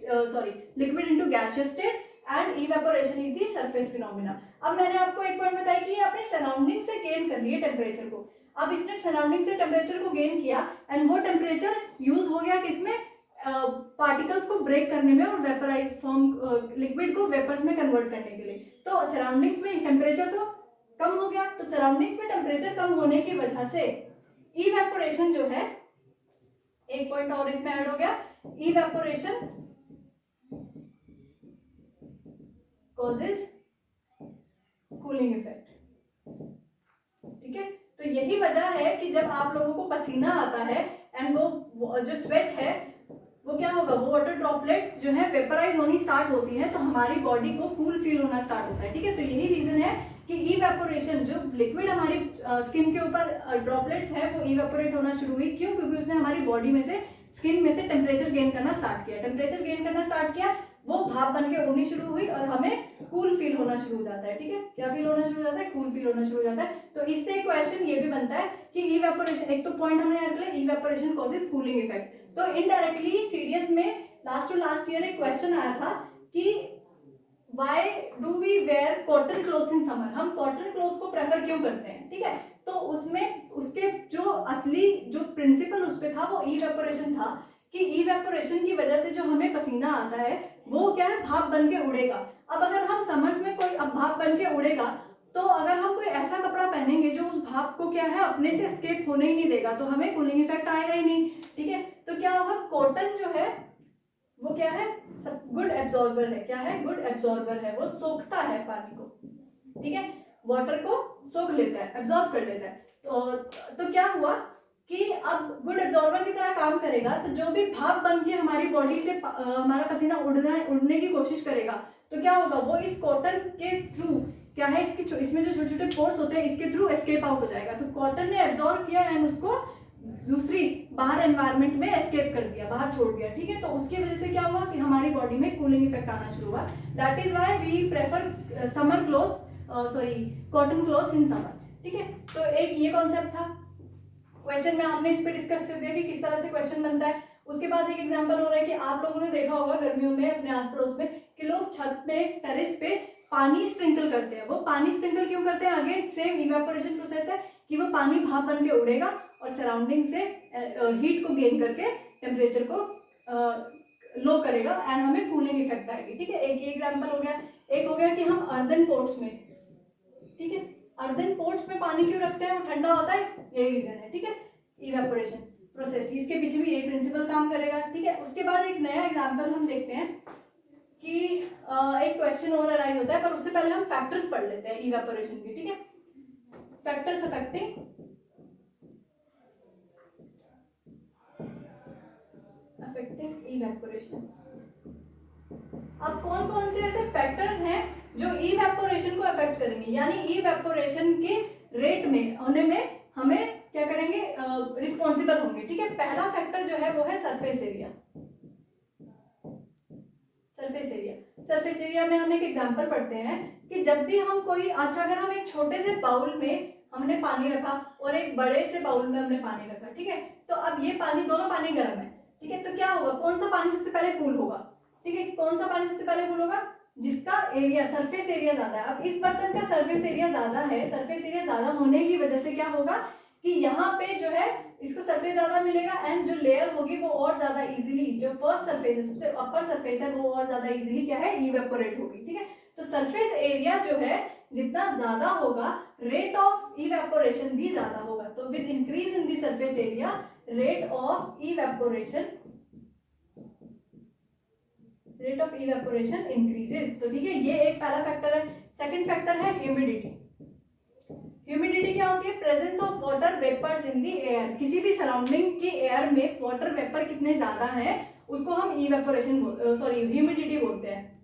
[SPEAKER 1] liquid into gaseous state, and evaporation is the surface phenomena. अब मैंने आपको एक पॉइंट बताया कि ये अपने सराउंडिंग से गेन कर रही है टेम्परेचर को। अब इसने सराउंडिंग से टेम्परेचर को गेन किया एंड वो टेम्परेचर यूज हो गया किसमें, पार्टिकल्स को ब्रेक करने में और वेपराइज फॉर्म लिक्विड को वेपर्स में कन्वर्ट करने के लिए। तो सराउंडिंग्स में टेम्परेचर तो कम हो गया, तो सराउंडिंग्स में टेम्परेचर कम होने की वजह से इवेपोरेशन जो है, एक पॉइंट और इसमें ऐड हो गया, इवेपोरेशन कॉजेज कूलिंग इफेक्ट। ठीक है, तो यही वजह है कि जब आप लोगों को पसीना आता है एंड वो जो स्वेट है वो क्या होगा, वो वाटर ड्रॉपलेट्स जो है वेपराइज होनी स्टार्ट होती है, तो हमारी बॉडी को कूल फील होना स्टार्ट होता है। ठीक है, तो यही रीजन है कि इवेपोरेशन, जो लिक्विड हमारी स्किन के ऊपर ड्रॉपलेट्स है वो इवेपोरेट होना शुरू हुई। क्यों? क्योंकि उसने हमारी बॉडी में से, स्किन में से टेम्परेचर गेन करना स्टार्ट किया। टेम्परेचर गेन करना स्टार्ट किया, वो भाप बन के उड़नी शुरू हुई और हमें कूल फील होना शुरू हो जाता है। ठीक है, क्या फील होना शुरू हो जाता है, कूल फील होना शुरू हो जाता है। तो इससे क्वेश्चन ये भी बनता है कि इवेपोरेशन, एक तो पॉइंट हमने याद किया, इवेपोरेशन कॉजेज कूलिंग इफेक्ट। तो इनडायरेक्टली सीडीएस में लास्ट टू लास्ट ईयर एक क्वेश्चन आया था कि why do we wear cotton clothes in summer, हम कॉटन क्लोथ्स को प्रेफर क्यों करते हैं। ठीक है, तो उसमें उसके जो असली जो प्रिंसिपल उस पे था वो इवेपोरेशन था, कि इवेपोरेशन की वजह से जो हमें पसीना आता है वो क्या है, भाप बन के उड़ेगा। अब अगर हम समर्स में कोई, अब भाप बन के उड़ेगा तो अगर हम कोई ऐसा कपड़ा पहनेंगे जो उस भाप को क्या है अपने से एस्केप होने ही नहीं देगा, तो हमें कूलिंग इफेक्ट आएगा ही नहीं। ठीक है, तो क्या होगा, कॉटन जो है वो क्या है, सब गुड एब्जॉर्बर है। क्या है, गुड एब्जॉर्बर है, वो सोखता है पानी को। ठीक है, वाटर को सोख लेता है, एब्जॉर्ब कर लेता है। तो क्या हुआ कि अब गुड एब्जॉर्बर की तरह काम करेगा, तो जो भी भाप बन के हमारी बॉडी से हमारा पसीना उड़ने की कोशिश करेगा, तो क्या होगा, वो इस कॉटन के थ्रू क्या है, इसमें जो छोटे छोटे पोर्स होते हैं इसके थ्रू एस्केप आउट हो जाएगा। तो कॉटन ने एब्जॉर्ब किया एंड उसको दूसरी बाहर एनवायरनमेंट में एस्केप कर दिया, बाहर छोड़ दिया। ठीक है, तो उसकी वजह से क्या हुआ कि हमारी बॉडी में कूलिंग इफेक्ट आना शुरू हुआ। That is why we prefer summer cloth, cotton clothes in summer. ठीक है, तो एक ये कॉन्सेप्ट था। क्वेश्चन में हमने इस पे डिस्कस कर दिया कि किस तरह से क्वेश्चन बनता है। उसके बाद एक एग्जांपल हो रहा है कि आप लोगों ने देखा होगा गर्मियों में अपने आस पड़ोस में कि लोग छत पे, टेरेस पे पानी स्प्रिंकल करते हैं। वो पानी स्प्रिंकल क्यों करते हैं? अगेन सेम इवेपोरेशन प्रोसेस है कि वो पानी भाप बन के उड़ेगा और सराउंडिंग से हीट को गेन करके टेम्परेचर को लो करेगा एंड हमें कूलिंग इफेक्ट आएगी। ठीक है, एक ये एग्जांपल हो गया। एक हो गया कि हम अर्दन पोट्स में, ठीक है, अर्दन पोट्स में पानी क्यों रखते हैं, वो ठंडा होता है, यही रीजन है। ठीक है, इवेपोरेशन प्रोसेस, इसके पीछे भी यही प्रिंसिपल काम करेगा। ठीक है, उसके बाद एक नया एग्जांपल हम देखते हैं कि एक क्वेश्चन और अराइज होता है, पर उससे पहले हम फैक्टर्स पढ़ लेते हैं इवेपोरेशन के। ठीक है, फैक्टर्स अफेक्टिंग इवेपोरेशन। अब कौन कौन से ऐसे फैक्टर्स हैं जो इवेपोरेशन को अफेक्ट करेंगे, यानी इवेपोरेशन के रेट में होने में हमें क्या करेंगे, रिस्पॉन्सिबल होंगे। ठीक है, पहला फैक्टर जो है वो है surface area. Surface area, surface area में हम एक एग्जांपल पढ़ते हैं कि जब भी हम कोई, अच्छा अगर हम एक छोटे से बाउल में हमने पानी रखा, और एक बड़े से बाउल में हमने पानी रखा, ठीक है। तो अब ये पानी, दोनों पानी गर्म है, ठीक है। तो क्या होगा, कौन सा पानी सबसे पहले कूल होगा, ठीक है। कौन सा पानी सबसे पहले कूल होगा, जिसका एरिया, सरफेस एरिया ज्यादा है। अब इस बर्तन का सरफेस एरिया ज्यादा है, सरफेस एरिया ज्यादा होने की वजह से क्या होगा कि यहाँ पे जो है इसको सरफेस ज्यादा मिलेगा एंड जो लेयर होगी वो और ज्यादा इजीली, जो फर्स्ट सरफेस है, सबसे अपर सरफेस है, वो और ज्यादा इजीली क्या है, इवेपोरेट होगी, ठीक है। तो सरफेस एरिया जो है जितना ज्यादा होगा, रेट ऑफ इवेपोरेशन भी ज्यादा होगा। तो with increase in the surface area, rate of evaporation increases. तो ठीक है, ये एक पहला फैक्टर है। सेकंड फैक्टर है ह्यूमिडिटी। ह्यूमिडिटी क्या होती है, presence of water vapours in the air. किसी भी सराउंडिंग के एयर में वाटर वेपर कितने ज्यादा है उसको हम इवेपोरेशन ह्यूमिडिटी बोलते हैं।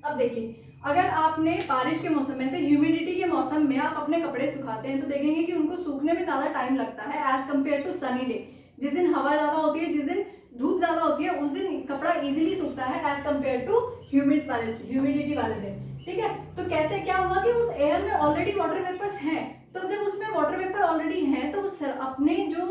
[SPEAKER 1] अब देखिए, अगर आपने बारिश के मौसम में से ह्यूमिडिटी के मौसम में आप अपने कपड़े सुखाते हैं तो देखेंगे कि उनको सूखने में ज्यादा टाइम लगता है as compare to sunny day. जिस दिन हवा ज्यादा होती है, जिस दिन धूप ज्यादा होती है, उस दिन कपड़ा इजीली सूखता है एज कम्पेयर टू ह्यूमिडिटी वाले दिन, ठीक है। तो कैसे क्या होगा कि उस एयर में ऑलरेडी वाटर वेपर्स हैं, तो जब उसमें वाटर वेपर ऑलरेडी हैं तो अपने जो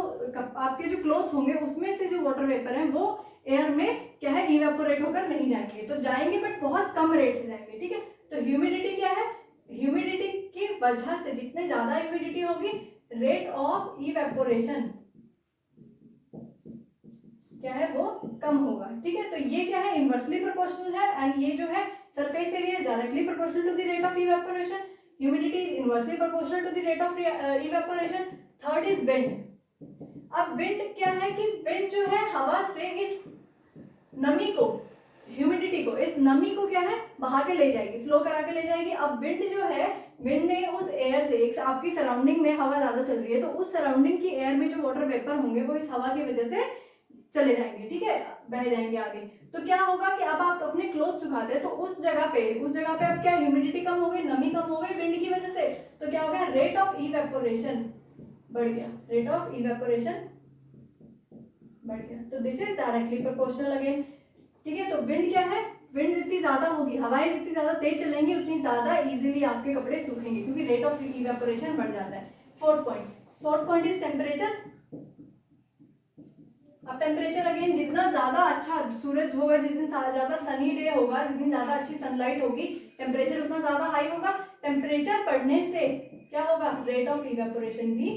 [SPEAKER 1] आपके जो क्लोथ्स होंगे उसमें से जो वाटर वेपर हैं वो एयर में क्या है, इवेपोरेट होकर नहीं जाएंगे। तो जाएंगे बट बहुत कम रेट से जाएंगे, ठीक है। तो ह्यूमिडिटी क्या है, ह्यूमिडिटी की वजह से जितनी ज्यादा ह्यूमिडिटी होगी, रेट ऑफ इवेपोरेशन क्या है, वो कम होगा, ठीक है। तो ये क्या है, इनवर्सली प्रोपोर्शनल है एंड ये जो है surface area directly proportional to the rate of evaporation, humidity is inversely proportional to the rate of evaporation. Third is wind. अब विंड क्या है कि विंड जो है हवा से इस नमी को, ह्यूमिडिटी को, इस नमी को क्या है, बहा के ले जाएगी, फ्लो करा के ले जाएगी। अब विंड जो है, विंड ने उस एयर से, एक आपकी सराउंडिंग में हवा ज्यादा चल रही है तो उस सराउंडिंग की एयर में जो वाटर वेपर होंगे वो इस हवा की वजह से चले जाएंगे, ठीक है, बह जाएंगे आगे। तो क्या होगा कि अब आप अपने क्लोथ सुखाते हैं तो उस जगह पे अब क्या, ह्यूमिडिटी कम हो गई, नमी कम हो गई विंड की वजह से, तो क्या हो गया, रेट ऑफ इवेपोरेशन बढ़ गया, रेट ऑफ इवेपोरेशन बढ़ गया। तो this is directly proportional again, ठीक है। तो विंड क्या है, विंड जितनी ज्यादा होगी, हवाएं जितनी ज्यादा तेज चलेंगी उतनी ज्यादा इजीली आपके कपड़े सूखेंगे क्योंकि रेट ऑफ इवेपोरेशन बढ़ जाता है। Fourth point is temperature. अब टेम्परेचर अगेन, जितना ज्यादा अच्छा सूरज होगा, जिस दिन ज्यादा सनी डे होगा, जितनी ज्यादा अच्छी सनलाइट होगी, टेम्परेचर उतना ज्यादा हाई होगा। टेम्परेचर बढ़ने से क्या होगा, रेट ऑफ इवेपोरेशन भी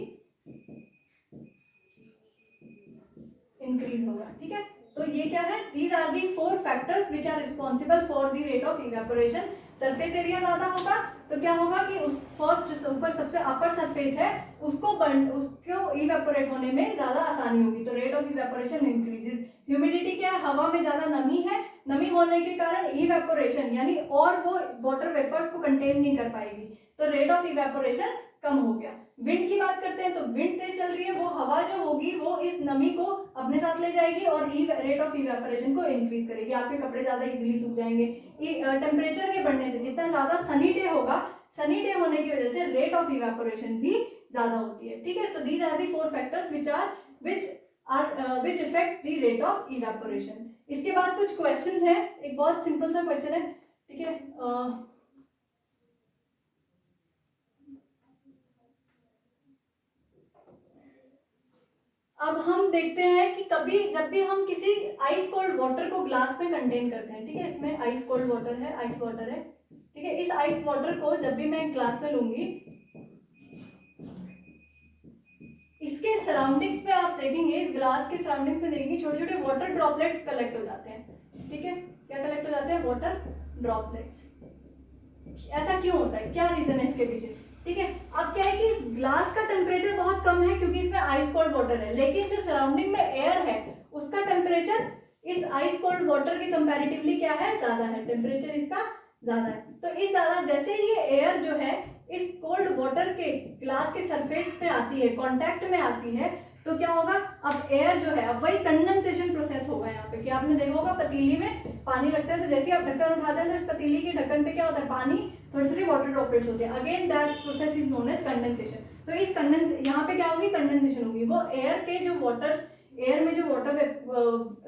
[SPEAKER 1] इंक्रीज होगा, ठीक है। तो ये क्या है, these are the 4 factors which are responsible for the rate of evaporation. Surface area ज्यादा होगा तो क्या होगा कि उस फर्स्ट ऊपर सबसे अपर सरफेस है उसको इवेपोरेट होने में ज्यादा आसानी होगी, तो rate of evaporation increases. Humidity क्या है, हवा में ज्यादा नमी है, नमी होने के कारण इवेपोरेशन यानी और वो वाटर वेपर्स को कंटेन नहीं कर पाएगी, तो रेट ऑफ इवेपोरेशन कम हो गया। विंड की बात करते हैं तो विंड तेज चल रही है, वो हवा जो होगी वो इस नमी को अपने साथ ले जाएगी और रेट ऑफ इवेपोरेशन को इंक्रीज करेगी, आपके कपड़े ज्यादा इजीली सूख जाएंगे। टेम्परेचर के बढ़ने से, जितना ज्यादा सनी डे होगा, सनी डे होने की वजह से रेट ऑफ इवेपोरेशन भी ज्यादा होती है, ठीक है। तो these are the 4 factors which effect the rate of evaporation. इसके बाद कुछ क्वेश्चंस हैं, एक बहुत सिंपल सा क्वेश्चन है, ठीक है। अब हम देखते हैं कि कभी जब भी हम किसी आइस कोल्ड वाटर को ग्लास में कंटेन करते हैं, ठीक है, इसमें आइस कोल्ड वाटर है, आइस वाटर है, ठीक है। इस आइस वाटर को जब भी मैं ग्लास में लूंगी, इसके सराउंडिंग्स में आप देखेंगे, इस ग्लास के सराउंडिंग्स में देखेंगे छोटे छोटे वाटर ड्रॉपलेट्स कलेक्ट हो जाते हैं, ठीक है। क्या कलेक्ट हो जाते हैं, वाटर ड्रॉपलेट्स। ऐसा क्यों होता है, क्या रीजन है इसके पीछे, ठीक है। अब क्या है कि इस ग्लास का टेम्परेचर बहुत कम है क्योंकि इसमें आइस कोल्ड वाटर है, लेकिन जो सराउंडिंग में एयर है उसका टेम्परेचर इस आइस कोल्ड वाटर के कंपैरेटिवली क्या है, ज्यादा है, टेम्परेचर इसका ज्यादा है। तो इस ज्यादा, जैसे ये एयर जो है इस कोल्ड वाटर के ग्लास के सरफेस पे आती है, कांटेक्ट में आती है, तो क्या होगा, अब एयर जो है, अब वही कंडेंसेशन प्रोसेस होगा यहाँ पे कि आपने देखा होगा पतीली में पानी रखते हैं तो जैसे आप ढक्कन उठाते हैं तो इस पतीली के ढक्कन पे क्या होता है, पानी थोड़ी थोड़ी वाटर ड्रॉपलेट्स होते हैं, again that process is known as condensation. तो इस यहाँ पे क्या होगी, कंडेंसेशन होगी, वो एयर के जो वाटर, एयर में जो वाटर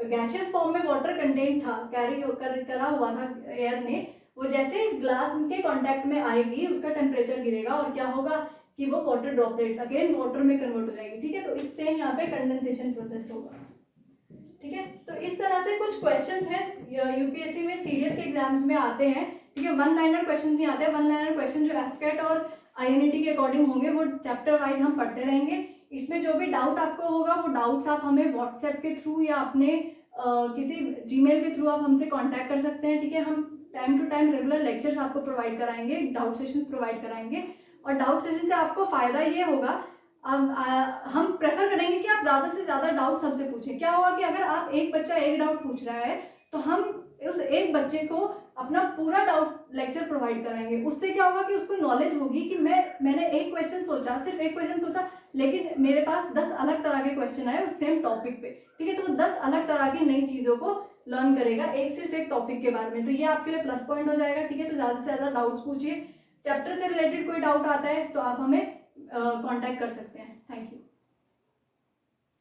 [SPEAKER 1] गैसियस फॉर्म में वाटर कंटेंट था, कैरी करा हुआ था एयर ने, वो जैसे इस ग्लास के कांटेक्ट में आएगी उसका टेम्परेचर गिरेगा और क्या होगा कि वो वाटर ड्रॉपलेट्स अगेन वाटर में कन्वर्ट हो जाएगी, ठीक है। तो इससे यहाँ पे कंडेंसेशन प्रोसेस होगा, ठीक है। तो इस तरह से कुछ क्वेश्चंस हैं यूपीएससी में, सीडीएस के एग्जाम्स में आते हैं, ठीक है। वन लाइनर क्वेश्चन नहीं आते हैं, वन लाइनर क्वेश्चन जो एफकेट और आईएनईटी के अकॉर्डिंग होंगे वो चैप्टर वाइज हम पढ़ते रहेंगे। इसमें जो भी डाउट आपको होगा वो डाउट्स आप हमें व्हाट्सएप के थ्रू या अपने किसी जीमेल के थ्रू आप हमसे कांटेक्ट कर सकते हैं, ठीक है। हम time to time regular lectures आपको प्रोवाइड कराएंगे, डाउट सेशंस प्रोवाइड कराएंगे, और डाउट सेशन से आपको फ़ायदा ये होगा, हम प्रेफर करेंगे कि आप ज़्यादा से ज़्यादा डाउट सबसे पूछें। क्या होगा कि अगर आप एक बच्चा एक डाउट पूछ रहा है तो हम उस एक बच्चे को अपना पूरा डाउट लेक्चर प्रोवाइड कराएंगे। उससे क्या होगा कि उसको नॉलेज होगी कि मैंने एक क्वेश्चन सोचा, सिर्फ एक क्वेश्चन सोचा, लेकिन मेरे पास 10 अलग तरह के क्वेश्चन आए उस सेम टॉपिक पे, ठीक है। तो वो 10 अलग तरह की नई चीज़ों को लर्न करेगा सिर्फ एक टॉपिक के बारे में। तो ये आपके लिए प्लस पॉइंट हो जाएगा, ठीक है। तो ज़्यादा से ज़्यादा डाउट्स पूछिए। चैप्टर से रिलेटेड कोई डाउट आता है तो आप हमें कांटेक्ट कर सकते हैं। Thank you.